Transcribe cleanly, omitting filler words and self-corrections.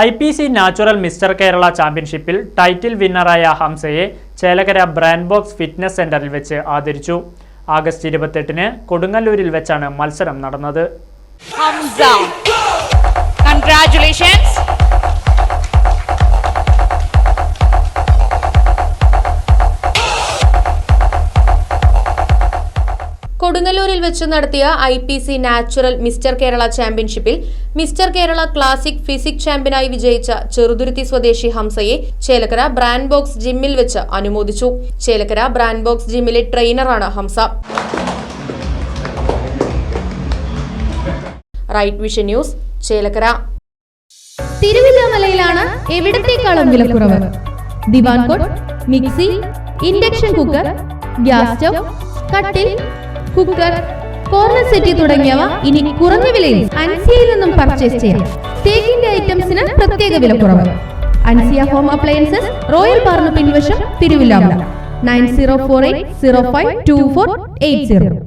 IPC natural mister Kerala ചാമ്പ്യൻഷിപ്പിൽ title വിന്നറായ ഹംസയെ ചേലക്കര ബ്രാൻഡ് ബോക്സ് ഫിറ്റ്നസ് സെന്ററിൽ വെച്ച് ആദരിച്ചു. ആഗസ്റ്റ് 28-ന് കൊടുങ്ങല്ലൂരിൽ വെച്ചാണ് മത്സരം നടന്നത്. കൊടുങ്ങല്ലൂരിൽ വെച്ച് നടത്തിയ IPC നാച്ചുറൽ മിസ്റ്റർ കേരള ചാമ്പ്യൻഷിപ്പിൽ മിസ്റ്റർ കേരള ക്ലാസിക് ഫിസിക് ചാമ്പ്യനായി വിജയിച്ച ചെറുതുരുത്തി സ്വദേശി ഹംസയെ ചേലക്കര ബ്രാൻഡ് ബോക്സ് ജിമ്മിൽ വെച്ച് അനുമോദിച്ചു. ചേലക്കര ബ്രാൻഡ് ബോക്സ് ജിമ്മിലെ ട്രെയിനറാണ് Hamza. Right vision news, Chelakkara. തിരുവല്ലാമലയിലാണ് എവിടത്തേക്കാളും വിലക്കുറവ്. Divan cot, mixie, induction cooker, gas stove, കട്ടിൽ, കുക്കർ, കോർണർ സെറ്റ് തുടങ്ങിയവ ഇനി കുറഞ്ഞ വിലയിൽ അൻസിയയിൽ നിന്നും പർച്ചേസ് ചെയ്യാം. തേക്കിന്റെ ഐറ്റംസിന് പ്രത്യേക വിലക്കുറവ്. അൻസിയ ഹോം അപ്ലയൻസസ്, റോയൽ പാർന്ന് പിൻവശം, തിരുവല്ലാമല. 9048052480.